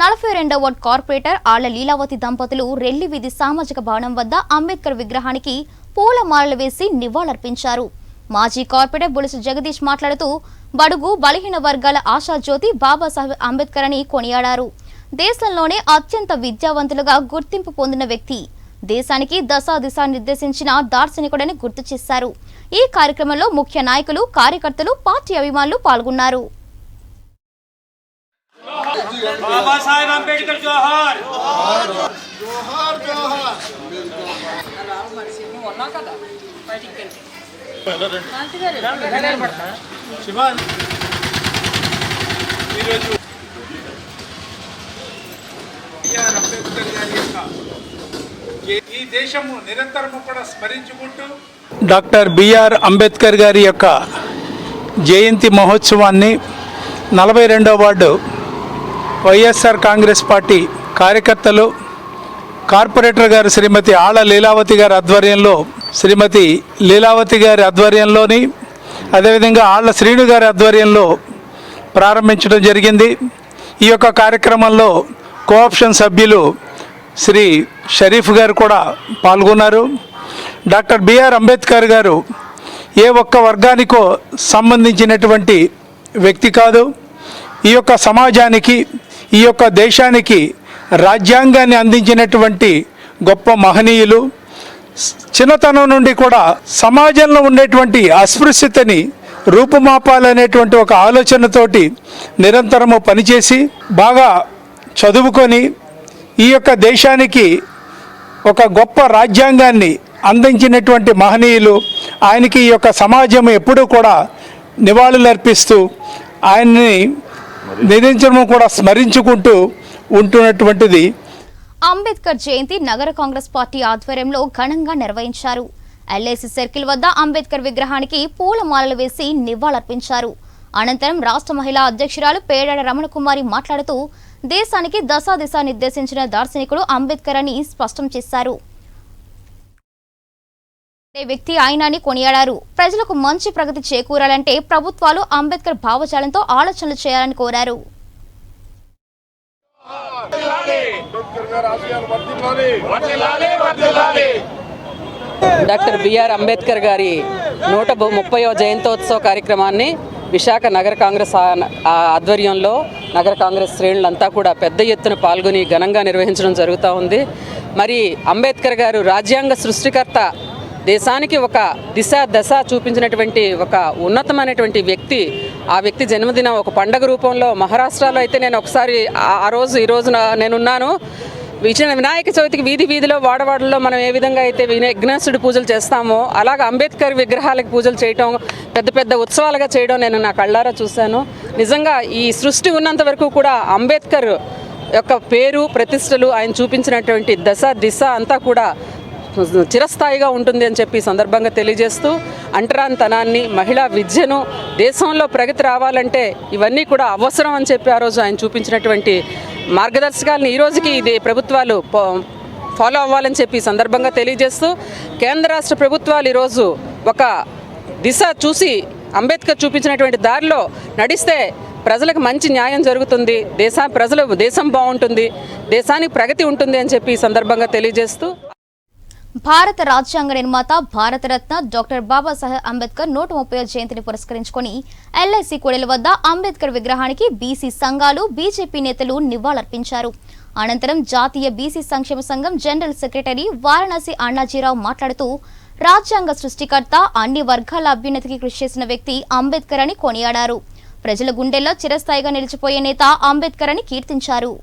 42వ వార్డు కార్పొరేటర్ ఆళ్ల లీలావతి దంపతులు రెల్లి వీధి సామాజిక భవనం వద్ద అంబేద్కర్ విగ్రహానికి పూలమాలలు వేసి నివాళులర్పించారు. మాజీ కార్పొరేటర్ బులుసు జగదీష్ మాట్లాడుతూ బడుగు బలహీన వర్గాల ఆశాజ్యోతి బాబాసాహెబ్ అంబేద్కర్ అని కొనియాడారు. దేశంలోనే అత్యంత విద్యావంతులుగా గుర్తింపు పొందిన వ్యక్తి, దేశానికి దశాదిశ నిర్దేశించిన దార్శనికుడని గుర్తు చేశారు. ఈ కార్యక్రమంలో ముఖ్య నాయకులు, కార్యకర్తలు, పార్టీ అభిమానులు పాల్గొన్నారు. బాబాసాహెబ్ అంబేద్కర్ జోహార్. జోహార్ జోహార్. ఈ దేశము నిరంతరము కూడా స్మరించుకుంటూ డాక్టర్ బిఆర్ అంబేద్కర్ గారి యొక్క జయంతి మహోత్సవాన్ని 42వ వార్డు వైఎస్ఆర్ కాంగ్రెస్ పార్టీ కార్యకర్తలు, కార్పొరేటర్ గారు శ్రీమతి ఆళ్ల లీలావతి గారి ఆధ్వర్యంలో, శ్రీమతి లీలావతి గారి ఆధ్వర్యంలోని, అదేవిధంగా ఆళ్ల శ్రీను గారి ఆధ్వర్యంలో ప్రారంభించడం జరిగింది. ఈ యొక్క కార్యక్రమంలో కోఆప్షన్ సభ్యులు శ్రీ షరీఫ్ గారు కూడా పాల్గొన్నారు. డాక్టర్ బిఆర్ అంబేద్కర్ గారు ఏ ఒక్క వర్గానికో సంబంధించినటువంటి వ్యక్తి కాదు. ఈ యొక్క సమాజానికి, ఈ యొక్క దేశానికి రాజ్యాంగాన్ని అందించినటువంటి గొప్ప మహనీయులు. చిన్నతనం నుండి కూడా సమాజంలో ఉండేటువంటి అస్పృశ్యతని రూపుమాపాలనేటువంటి ఒక ఆలోచనతోటి నిరంతరము పనిచేసి బాగా చదువుకొని ఈ యొక్క దేశానికి ఒక గొప్ప రాజ్యాంగాన్ని అందించినటువంటి మహనీయులు. ఆయనకి ఈ యొక్క సమాజం ఎప్పుడూ కూడా నివాళులర్పిస్తూ ఆయన్ని నిరంతరము కూడా స్మరించుకుంటూ ఉంటున్నటువంటిది. అంబేద్కర్ జయంతి నగర కాంగ్రెస్ పార్టీ ఆధ్వర్యంలో ఘనంగా నిర్వహించారు. ఎల్ఐసి సర్కిల్ వద్ద అంబేద్కర్ విగ్రహానికి పూలమాలలు వేసి నివాళులర్పించారు. అనంతరం రాష్ట్ర మహిళా అధ్యక్షురాలు పేడాడ రమణకుమారి మాట్లాడుతూ దేశానికి దశ నిర్దేశించిన దార్శనికుడు అంబేద్కర్ అని స్పష్టం చేశారు. వ్యక్తి ఆయనని కొనియాడారు. ప్రజలకు మంచి ప్రగతి చేకూరాలంటే ప్రభుత్వాలు అంబేద్కర్ భావజాలంతో ఆలోచనలు చేయాలని కోరారు. డాక్టర్ బిఆర్ అంబేద్కర్ గారి 130వ జయంతోత్సవ కార్యక్రమాన్ని విశాఖ నగర కాంగ్రెస్ ఆధ్వర్యంలో నగర కాంగ్రెస్ శ్రేణులంతా కూడా పెద్ద ఎత్తున పాల్గొని ఘనంగా నిర్వహించడం జరుగుతూ ఉంది. మరి అంబేద్కర్ గారు రాజ్యాంగ సృష్టికర్త, దేశానికి ఒక దశ చూపించినటువంటి ఒక ఉన్నతమైనటువంటి వ్యక్తి. ఆ వ్యక్తి జన్మదినం ఒక పండగ రూపంలో మహారాష్ట్రలో అయితే నేను ఒకసారి ఈ రోజున నేనున్నాను. వినాయక చవితికి వీధిలో వాడవాడల్లో మనం ఏ విధంగా అయితే విఘ్నేశ్వరుడి పూజలు చేస్తామో అలాగే అంబేద్కర్ విగ్రహాలకు పూజలు చేయటం, పెద్ద ఉత్సవాలుగా చేయడం నేను నా కళ్ళారా చూశాను. నిజంగా ఈ సృష్టి ఉన్నంత వరకు కూడా అంబేద్కర్ యొక్క పేరు, ప్రతిష్టలు, ఆయన చూపించినటువంటి దిశ అంతా కూడా చిరస్థాయిగా ఉంటుంది అని చెప్పి సందర్భంగా తెలియజేస్తూ, అంటరానితనాన్ని, మహిళా విద్యను, దేశంలో ప్రగతి రావాలంటే ఇవన్నీ కూడా అవసరం అని చెప్పి ఆ రోజు ఆయన చూపించినటువంటి మార్గదర్శకాలను ఈ రోజుకి ఇది ప్రభుత్వాలు ఫాలో అవ్వాలని చెప్పి సందర్భంగా తెలియజేస్తూ, కేంద్ర రాష్ట్ర ప్రభుత్వాలు ఈరోజు ఒక దిశ చూసి అంబేద్కర్ చూపించినటువంటి దారిలో నడిస్తే ప్రజలకు మంచి న్యాయం జరుగుతుంది, దేశం బాగుంటుంది, దేశానికి ప్రగతి ఉంటుంది అని చెప్పి ఈ సందర్భంగా తెలియజేస్తూ, భారత రాజ్యాంగ నిర్మాత భారతరత్న డాక్టర్ బాబాసాహెబ్ అంబేద్కర్ 130వ జయంతిని పురస్కరించుకొని ఎల్ఐసి కూడలి వద్ద అంబేద్కర్ విగ్రహానికి బీసీ సంఘాలు, బీజేపీ నేతలు నివాళులర్పించారు. అనంతరం జాతీయ బీసీ సంక్షేమ సంఘం జనరల్ సెక్రటరీ వారణాసి అన్నాజీరావు మాట్లాడుతూ రాజ్యాంగ సృష్టికర్త, అన్ని వర్గాల అభ్యున్నతికి కృషి చేసిన వ్యక్తి అంబేద్కర్ అని కొనియాడారు. ప్రజల గుండెల్లో చిరస్థాయిగా నిలిచిపోయే నేత అంబేద్కర్ అని కీర్తించారు.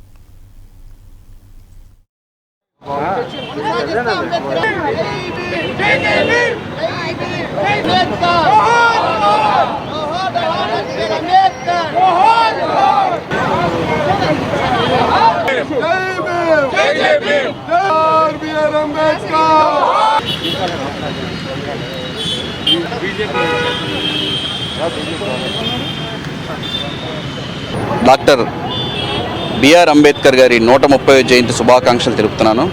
డాక్టర్ బిఆర్ అంబేద్కర్ గారి 130వ జయంతి శుభాకాంక్షలు తెలుపుతున్నాను.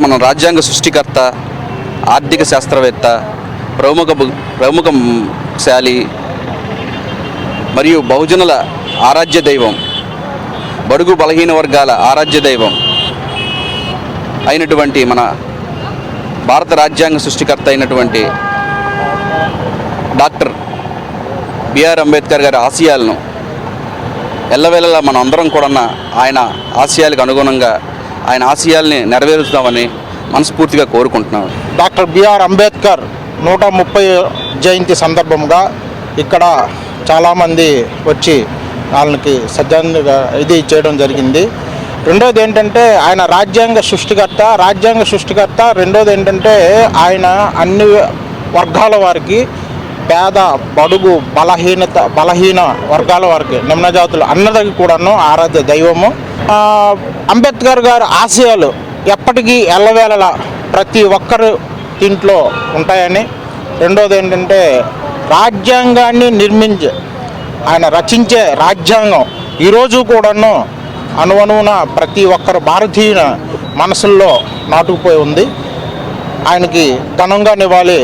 మన రాజ్యాంగ సృష్టికర్త, ఆర్థిక శాస్త్రవేత్త, ప్రముఖశాలి మరియు బహుజనుల ఆరాధ్య దైవం, బడుగు బలహీన వర్గాల ఆరాధ్య దైవం అయినటువంటి మన భారత రాజ్యాంగ సృష్టికర్త అయినటువంటి డాక్టర్ బిఆర్ అంబేద్కర్ గారి ఆశయాలను ఎల్లవేళలా మనం అందరం కూడా ఆయన ఆశయాలకు అనుగుణంగా ఆయన ఆశయాల్ని నెరవేరుస్తామని మనస్ఫూర్తిగా కోరుకుంటున్నాను. డాక్టర్ బిఆర్ అంబేద్కర్ 130 జయంతి సందర్భంగా ఇక్కడ చాలామంది వచ్చి వాళ్ళకి ఇది చేయడం జరిగింది. రెండోది ఏంటంటే ఆయన రాజ్యాంగ సృష్టికర్త. రెండోది ఏంటంటే ఆయన అన్ని వర్గాల వారికి, పేద, బడుగు, బలహీన వర్గాల వారికి, నిమ్న జాతులు అందరికీ కూడాను ఆరాధ్య దైవము. అంబేద్కర్ గారి ఆశయాలు ఎప్పటికీ ఎల్లవేళలా ప్రతి ఒక్కరు దీంట్లో ఉంటాయని. రెండోది ఏంటంటే రాజ్యాంగాన్ని ఆయన రచించే రాజ్యాంగం ఈరోజు కూడాను అణువణువున ప్రతి ఒక్కరు భారతీయుల మనసుల్లో నాటుకుపోయి ఉంది. ఆయనకి ఘనంగా నివాళి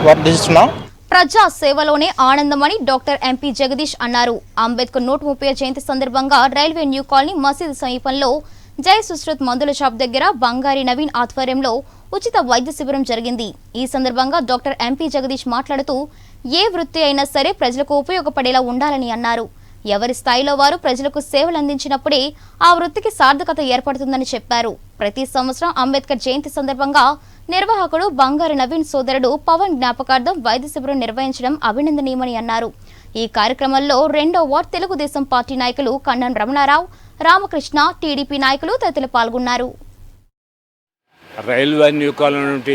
వర్ధిస్తున్నాం. ప్రజా సేవలోనే ఆనందమని డాక్టర్ ఎంపీ జగదీష్ అన్నారు. అంబేద్కర్ 130వ జయంతి సందర్భంగా రైల్వే న్యూ కాలనీ మసీదు సమీపంలో జై సుశ్రుత్ మందుల షాప్ దగ్గర బంగారి నవీన్ ఆధ్వర్యంలో ఉచిత వైద్య శిబిరం జరిగింది. ఈ సందర్భంగా డాక్టర్ ఎంపీ జగదీష్ మాట్లాడుతూ ఏ వృత్తి అయినా సరే ప్రజలకు ఉపయోగపడేలా ఉండాలని అన్నారు. ఎవరి స్థాయిలో వారు ప్రజలకు సేవలు అందించినప్పుడే ఆ వృత్తికి సార్థకత ఏర్పడుతుందని చెప్పారు. ప్రతి సంవత్సరం అంబేద్కర్ జయంతి సందర్భంగా నిర్వాహకుడు బంగారు నవీన్ సోదరుడు పవన్ జ్ఞాపకార్థం వైద్య శిబిరం నిర్వహించడం అభినందనీయమని అన్నారు. ఈ కార్యక్రమంలో 2వ వార్డ్ తెలుగుదేశం పార్టీ నాయకులు కన్నన్ రమణారావు, రామకృష్ణ, టీడీపీ నాయకులు తదితరులు పాల్గొన్నారు. రైల్వే న్యూ కాలనీ నుండి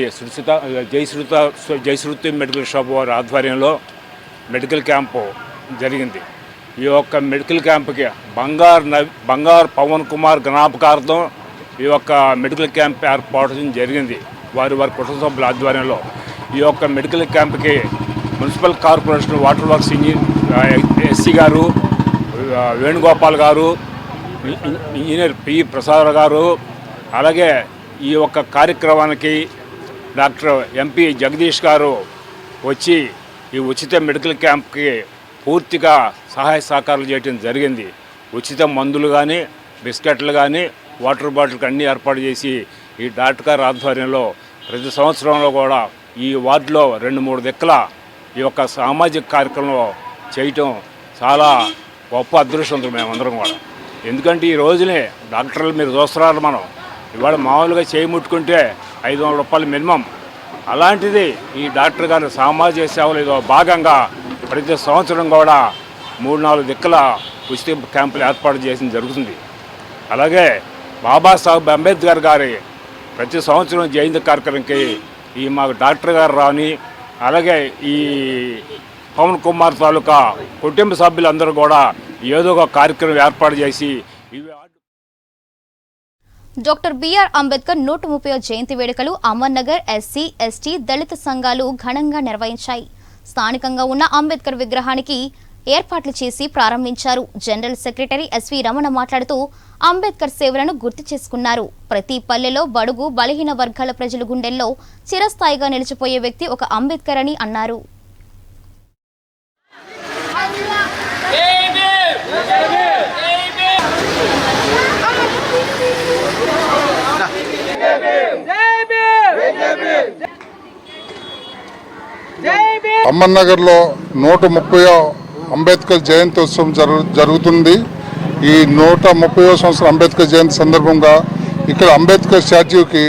జయశ్రుతి మెడికల్ షాప్ వారి ఆధ్వర్యంలో మెడికల్ క్యాంపు జరిగింది. ఈ యొక్క మెడికల్ క్యాంపుకి బంగారు పవన్ కుమార్ జ్ఞాపకార్థం ఈ యొక్క మెడికల్ క్యాంప్ ఏర్పాటు జరిగింది. వారి కుటుంబ సభ్యుల ఆధ్వర్యంలో ఈ యొక్క మెడికల్ క్యాంప్కి municipal corporation water works SC గారు, వేణుగోపాల్ గారు, ఇంజనీర్ పి ప్రసాద్ గారు, అలాగే ఈ యొక్క కార్యక్రమానికి డాక్టర్ ఎంపీ జగదీష్ గారు వచ్చి ఈ ఉచిత మెడికల్ క్యాంప్కి పూర్తిగా సహాయ సహకారాలు చేయడం జరిగింది. ఉచిత మందులు కానీ, బిస్కెట్లు కానీ, వాటర్ బాటిల్కి అన్నీ ఏర్పాటు చేసి ఈ డాక్టర్ గారి ఆధ్వర్యంలో ప్రతి సంవత్సరంలో కూడా ఈ వార్డులో 2-3 దిక్కుల ఈ యొక్క సామాజిక కార్యక్రమం చేయటం చాలా గొప్ప అదృష్టం మేమందరం కూడా. ఎందుకంటే ఈ రోజునే డాక్టర్లు మీరు చూస్తున్నారు, మనం ఇవాళ మామూలుగా చేయి ముట్టుకుంటే 500 రూపాయలు మినిమం. అలాంటిది ఈ డాక్టర్ గారి సామాజిక సేవలు ఇదో భాగంగా ప్రతి సంవత్సరం కూడా 3-4 దిక్కుల ఉచిత క్యాంపులు ఏర్పాటు చేసి జరుగుతుంది. అలాగే బాబాసాహెబ్ అంబేద్కర్ గారి ప్రతి సంవత్సరం జయంతి కార్యక్రమంకి ఈ మాకు డాక్టర్ గారు రాని, అలాగే ఈ పవన్ కుమార్ తాలూకా కుటుంబ సభ్యులందరూ కూడా ఏదో ఒక కార్యక్రమం ఏర్పాటు చేసి డాక్టర్ బిఆర్ అంబేద్కర్ 130వ జయంతి వేడుకలు అమర్నగర్ ఎస్సీ, ఎస్టీ, దళిత సంఘాలు ఘనంగా నిర్వహించాయి. స్థానికంగా ఉన్న అంబేద్కర్ విగ్రహానికి ఏర్పాట్లు చేసి ప్రారంభించారు. జనరల్ సెక్రటరీ ఎస్వి రమణ మాట్లాడుతూ అంబేద్కర్ సేవలను గుర్తు చేసుకున్నారు. ప్రతి పల్లెలో బడుగు బలహీన వర్గాల ప్రజల గుండెల్లో చిరస్థాయిగా నిలిచిపోయే వ్యక్తి ఒక అంబేద్కర్ అని అన్నారు. అమర్నగర్లో 130వ అంబేద్కర్ జయంతి ఉత్సవం జరుగుతుంది. ఈ 130వ సంవత్సరం అంబేద్కర్ జయంతి సందర్భంగా ఇక్కడ అంబేద్కర్ స్టాట్యూకి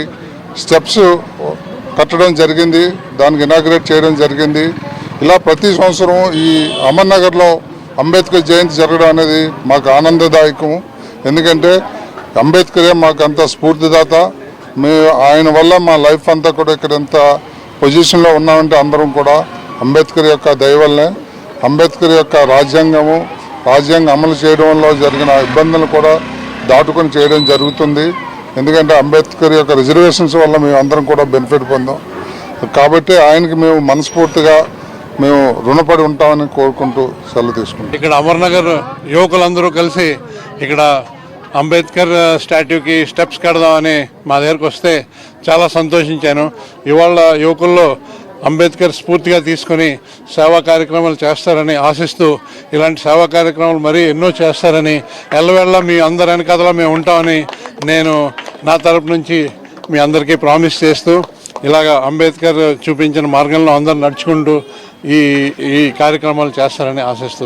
స్టెప్స్ కట్టడం జరిగింది, దానికి ఇనాగ్రేట్ చేయడం జరిగింది. ఇలా ప్రతి సంవత్సరం ఈ అమర్నగర్లో అంబేద్కర్ జయంతి జరగడం అనేది మాకు ఆనందదాయకము. ఎందుకంటే అంబేద్కరే మాకు అంత స్ఫూర్తిదాత. ఆయన వల్ల మా లైఫ్ అంతా కూడా ఇక్కడ ఎంత పొజిషన్లో ఉన్నామంటే అందరం కూడా అంబేద్కర్ యొక్క దయ వల్లనే. అంబేద్కర్ యొక్క రాజ్యాంగం అమలు చేయడంలో జరిగిన ఇబ్బందులు కూడా దాటుకొని చేయడం జరుగుతుంది. ఎందుకంటే అంబేద్కర్ యొక్క రిజర్వేషన్స్ వల్ల మేము అందరం కూడా బెనిఫిట్ పొందాం. కాబట్టి ఆయనకి మేము మనస్ఫూర్తిగా మేము రుణపడి ఉంటామని కోరుకుంటూ సెలవు తీసుకుంటాం. ఇక్కడ అమర్నగర్ యువకులందరూ కలిసి ఇక్కడ అంబేద్కర్ స్టాట్యూకి స్టెప్స్ కడదామని మా దగ్గరకు వస్తే చాలా సంతోషించాను. ఇవాళ యువకుల్లో అంబేద్కర్ స్ఫూర్తిగా తీసుకొని సేవా కార్యక్రమాలు చేస్తారని ఆశిస్తూ ఇలాంటి సేవా కార్యక్రమాలు మరీ ఎన్నో చేస్తారని ఎల్లవేళ మీ అందరి వెనకాతలా మేము ఉంటామని నేను నా తరపు నుంచి మీ అందరికీ ప్రామిస్ చేస్తూ ఇలాగ అంబేద్కర్ చూపించిన మార్గంలో అందరూ నడుచుకుంటూ ఈ కార్యక్రమాలు చేస్తారని ఆశిస్తూ.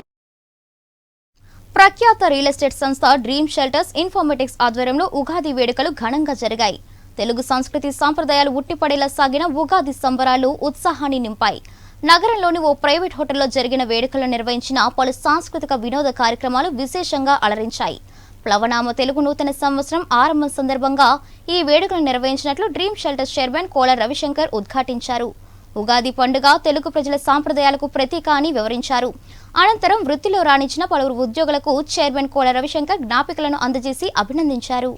ప్రఖ్యాత రియల్ ఎస్టేట్ సంస్థ డ్రీమ్ షెల్టర్స్ ఇన్ఫర్మేటిక్స్ ఆధ్వర్యంలో ఉగాది వేడుకలు ఘనంగా జరిగాయి. తెలుగు సంస్కృతి సాంప్రదాయాలు ఉట్టిపడేలా సాగిన ఉగాది సంబరాలు ఉత్సాహాన్ని నింపాయి. నగరంలోని ఓ ప్రైవేట్ హోటల్లో జరిగిన వేడుకలను నిర్వహించిన పలు సాంస్కృతిక వినోద కార్యక్రమాలు విశేషంగా అలరించాయి. ప్లవనామ తెలుగు నూతన సంవత్సరం ఆరంభం సందర్భంగా ఈ వేడుకలు నిర్వహించినట్లు డ్రీమ్ షెల్టర్ చైర్మన్ కోల రవిశంకర్ ఉద్ఘాటించారు. ఉగాది పండుగ తెలుగు ప్రజల సాంప్రదాయాలకు ప్రతీక అని వివరించారు. అనంతరం వృత్తిలో రాణించిన పలువురు ఉద్యోగులకు చైర్మన్ కోల రవిశంకర్ జ్ఞాపికలను అందజేసి అభినందించారు.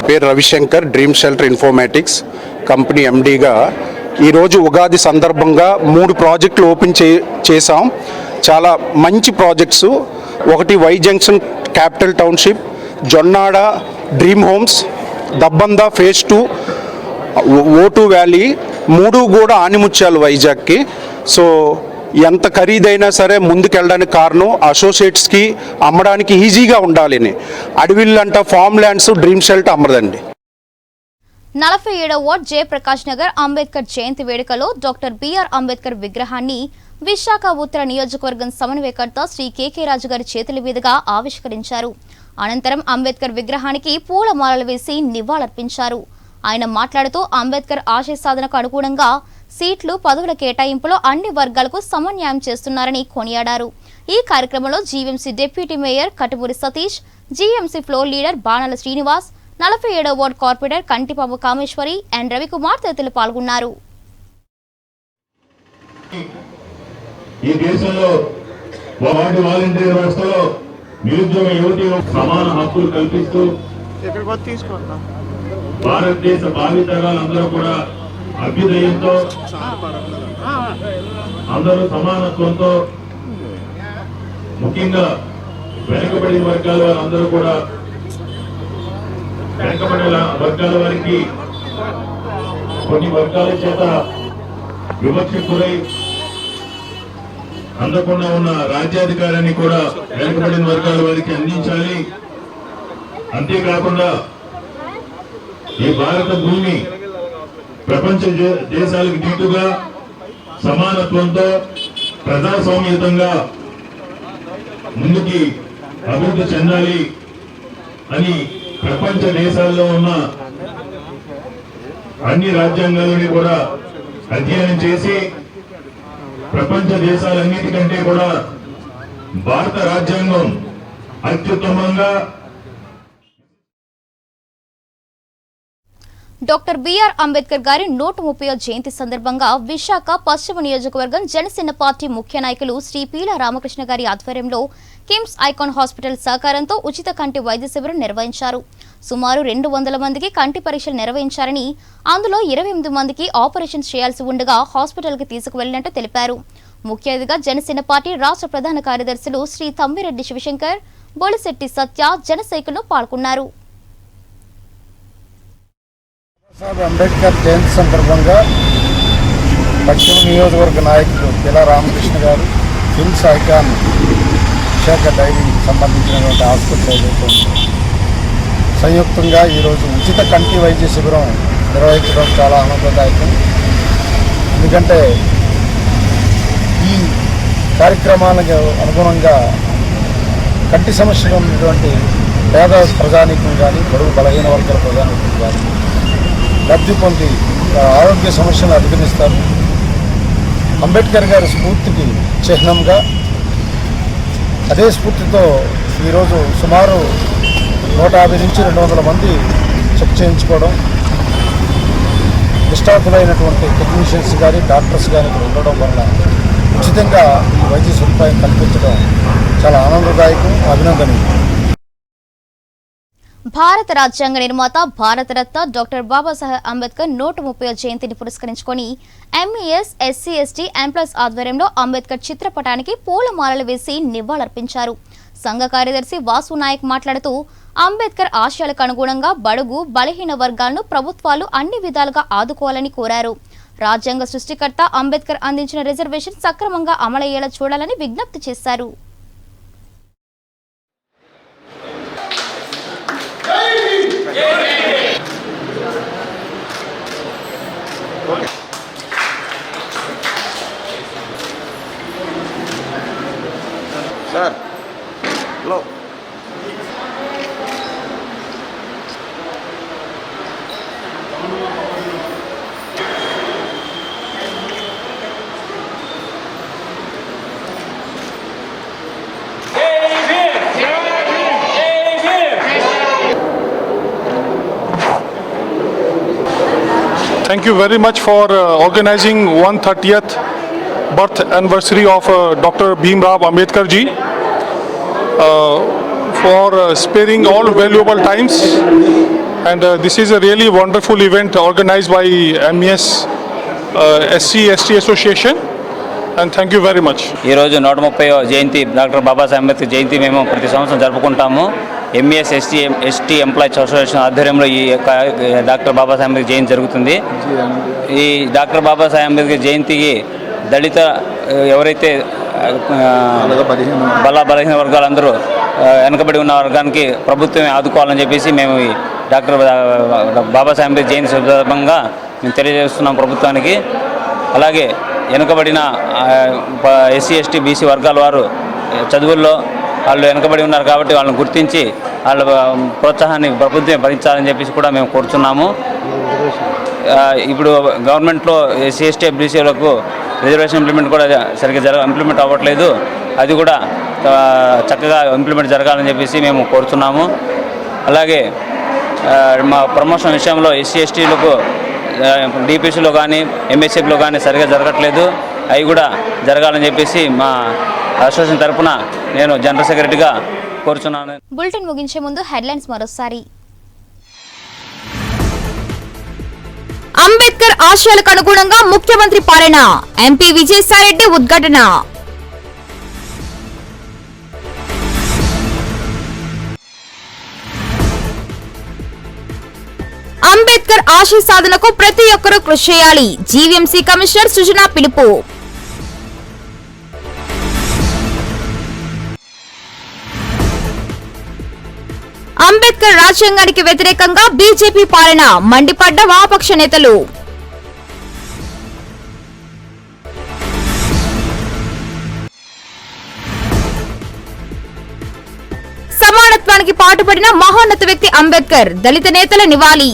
పేరు Ravishankar, dream shelter informatics company ఎండీగా ఈరోజు ఉగాది సందర్భంగా 3 ప్రాజెక్టులు ఓపెన్ చేసాం. చాలా మంచి ప్రాజెక్ట్స్. ఒకటి Y junction capital township, Jonnada dream homes, Dabbanda phase 2, O2 valley, 3 కూడా ఆనిముత్యాలు వైజాగ్కి. సో ఎంత ఖరీదైనా సరే ముందుకెళ్ళడానికి కారణం అసోసియేట్స్కి అమ్మడానికి ఈజీగా ఉండాలని. అడవిల్లంట ఫామ్ ల్యాండ్స్ డ్రీమ్ షెల్టర్ అమ్మదండి. 47వ వార్డ్ జయప్రకాష్ నగర్ అంబేద్కర్ జయంతి వేడుకలో డాక్టర్ బిఆర్ అంబేద్కర్ విగ్రహాన్ని విశాఖ ఉత్తర నియోజకవర్గం సమన్వయకర్త శ్రీ కెకే రాజు గారి చేతుల మీదుగా ఆవిష్కరించారు. అనంతరం అంబేద్కర్ విగ్రహానికి పూలమాలలు వేసి నివాళులర్పించారు. ఆయన మాట్లాడుతూ అంబేద్కర్ ఆశయ సాధనకు అనుగుణంగా సీట్లు, పదవుల కేటాయింపులో అన్ని వర్గాలకు సమన్యాయం చేస్తున్నారని కొనియాడారు. ఈ కార్యక్రమంలో GVMC deputy mayor Katumuri Satish, GMC floor leader Banala Srinivas, 47వ ward corporator Kantipabu Kameswari and Ravikumar తదితరులు పాల్గొన్నారు. ఈ దేశంలో వార్డు వాలంటీర్ వ్యవస్థలో నిరుద్యోగ యువతి సమాన హక్కులు కల్పిస్తూ భారతదేశ భావితరాలందరూ కూడా అభ్యుదయంతో, అందరూ సమానత్వంతో, ముఖ్యంగా వెనుకబడిన వర్గాల వారందరూ కూడా వెనుకబడిన వర్గాల వారికి కొన్ని వర్గాల చేత వివక్షకు గురై అందకుండా ఉన్న రాజ్యాధికారాన్ని కూడా వెనుకబడిన వర్గాల వారికి అందించాలి. అంతేకాకుండా ఈ భారత భూమి ప్రపంచ దేశాలకు దీటుగా సమానత్వంతో ప్రజాస్వామ్యతంగా ముందుకి అభివృద్ధి చెందాలి అని ప్రపంచ దేశాల్లో ఉన్న అన్ని రాజ్యాంగాలని కూడా అధ్యయనం చేసి ప్రపంచ దేశాలన్నిటికంటే కూడా భారత రాజ్యాంగం అత్యుత్తమంగా డాక్టర్ బిఆర్ అంబేద్కర్ గారి 130వ జయంతి సందర్భంగా విశాఖ పశ్చిమ నియోజకవర్గం జనసేన పార్టీ ముఖ్య నాయకులు శ్రీ పీల రామకృష్ణ గారి ఆధ్వర్యంలో కిమ్స్ ఐకాన్ హాస్పిటల్ సహకారంతో ఉచిత కంటి వైద్య శిబిరం నిర్వహించారు. సుమారు 200 మందికి కంటి పరీక్షలు నిర్వహించారని, అందులో 28 మందికి ఆపరేషన్ చేయాల్సి ఉండగా హాస్పిటల్కి తీసుకువెళ్లినట్టు తెలిపారు. ముఖ్య అతిథిగా జనసేన పార్టీ రాష్ట్ర ప్రధాన కార్యదర్శులు శ్రీ తమ్మిరెడ్డి శివశంకర్, బొలిశెట్టి సత్య, జనసైకులు పాల్గొన్నారు. అంబేద్కర్ జయంతి సందర్భంగా పశ్చిమ నియోజకవర్గ నాయకులు పిల రామకృష్ణ గారు కిమ్స్ ఐకాన్ విశాఖ డైరీ సంబంధించినటువంటి హాస్పిటల్ ఏదైతే ఉందో సంయుక్తంగా ఈరోజు ఉచిత కంటి వైద్య శిబిరం నిర్వహించడం చాలా ఆనందదాయకం. ఎందుకంటే ఈ కార్యక్రమాలకు అనుగుణంగా కంటి సమస్యలు ఉన్నటువంటి పేద ప్రజానీకం కానీ, బడుగు బలహీన వర్గాల ప్రజానీకం కానీ లబ్ధి పొంది ఆరోగ్య సమస్యలను అధిగమిస్తారు. అంబేద్కర్ గారి స్ఫూర్తికి చిహ్నంగా అదే స్ఫూర్తితో ఈరోజు సుమారు 150 నుంచి 200 మంది చెక్ చేయించుకోవడం, నిష్ఠాతులైనటువంటి టెక్నీషియన్స్ కానీ, డాక్టర్స్ కానీ ఇక్కడ ఉండడం వల్ల ఉచితంగా ఈ వైద్య సదుపాయం కల్పించడం చాలా ఆనందదాయకం, అభినందనీయం. భారత రాజ్యాంగ నిర్మాత, భారతరత్న డాక్టర్ బాబాసాహెబ్ అంబేద్కర్ 130వ జయంతిని పురస్కరించుకొని ఎంఈఎస్, ఎస్సీ, ఎస్టీ ఎంప్లాయీస్ ఆధ్వర్యంలో అంబేద్కర్ చిత్రపటానికి పూలమాలలు వేసి నివాళులర్పించారు. సంఘ కార్యదర్శి వాసు నాయక్ మాట్లాడుతూ అంబేద్కర్ ఆశయాలకు అనుగుణంగా బడుగు బలహీన వర్గాలను ప్రభుత్వాలు అన్ని విధాలుగా ఆదుకోవాలని కోరారు. రాజ్యాంగ సృష్టికర్త అంబేద్కర్ అందించిన రిజర్వేషన్ సక్రమంగా అమలయ్యేలా చూడాలని విజ్ఞప్తి చేశారు. Sir hello Thank you very much for organizing 130th birth anniversary of Dr. Bhimrao Ambedkar ji, for sparing all valuable times, and this is a really wonderful event organized by MES SC/ST Association, and thank you very much. ఈ రోజు 130వ జయంతి డాక్టర్ బాబాసాహెబ్ అంబేద్కర్ జయంతి మేము ప్రతి సంవత్సరం జరుపుకుంటాము. MES SC/ST ఎంప్లాయీస్ అసోసియేషన్ ఆధ్వర్యంలో ఈ డాక్టర్ బాబాసాహెబ్ అంబేద్కర్ జయంతి జరుగుతుంది. ఈ డాక్టర్ బాబాసాహెబ్ అంబేద్కర్ జయంతికి దళిత ఎవరైతే బలహీన వర్గాలందరూ వెనకబడి ఉన్న వర్గానికి ప్రభుత్వమే ఆదుకోవాలని చెప్పేసి మేము ఈ డాక్టర్ బాబాసాహెబ్ అంబేద్కర్ జయంతి సందర్భంగా మేము తెలియజేస్తున్నాం ప్రభుత్వానికి. అలాగే వెనుకబడిన SC/ST BC వర్గాల వారు చదువుల్లో వాళ్ళు వెనుకబడి ఉన్నారు కాబట్టి వాళ్ళని గుర్తించి వాళ్ళ ప్రోత్సాహాన్ని ప్రభుత్వం భరించాలని చెప్పేసి కూడా మేము కోరుతున్నాము. ఇప్పుడు గవర్నమెంట్లో SC/ST BCలకు రిజర్వేషన్ ఇంప్లిమెంట్ కూడా సరిగ్గా ఇంప్లిమెంట్ అవ్వట్లేదు. అది కూడా చక్కగా ఇంప్లిమెంట్ జరగాలని చెప్పేసి మేము కోరుతున్నాము. అలాగే మా ప్రమోషన్ విషయంలో SC/STలకు DPCలో కానీ MSFలో కానీ సరిగ్గా జరగట్లేదు. అవి కూడా జరగాలని చెప్పేసి మా అసోసియేషన్ తరఫున నేను జనరల్ సెక్రటరీగా కోరుచున్నాను. బులెటిన్ ముగించే ముందు హెడ్లైన్స్ మరోసారి. అంబేద్కర్ ఆశయాలకు అనుగుణంగా ముఖ్యమంత్రి పాలన, ఎంపీ విజయసాయిరెడ్డి ఉద్ఘాటన. అంబేద్కర్ ఆశయ సాధనకు ప్రతి ఒక్కరూ కృషి చేయాలి, జీవీఎంసీ కమిషనర్ సుజనా పిలుపు. అంబేద్కర్ రాజ్యాంగానికి వ్యతిరేకంగా బీజేపీ పాలన, మండిపడ్డ వామపక్ష నేతలు. సమానత్వానికి పాటుపడిన మహోన్నత వ్యక్తి అంబేద్కర్, దళిత నేతల నివాళి.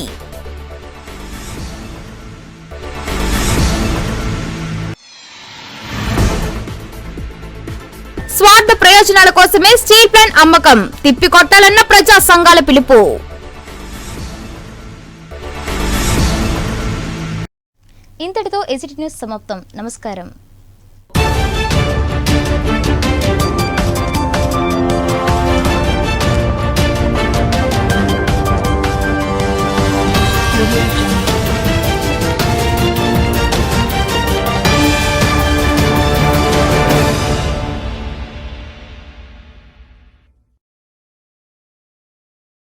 స్వార్థ ప్రయోజనాల కోసమే స్టీల్ ప్లాంట్ అమ్మకం, తిప్పికొట్టాలన్న ప్రజా సంఘాల పిలుపు. ఇంతటితో ఎసిటీ న్యూస్ సమాప్తం. నమస్కారం.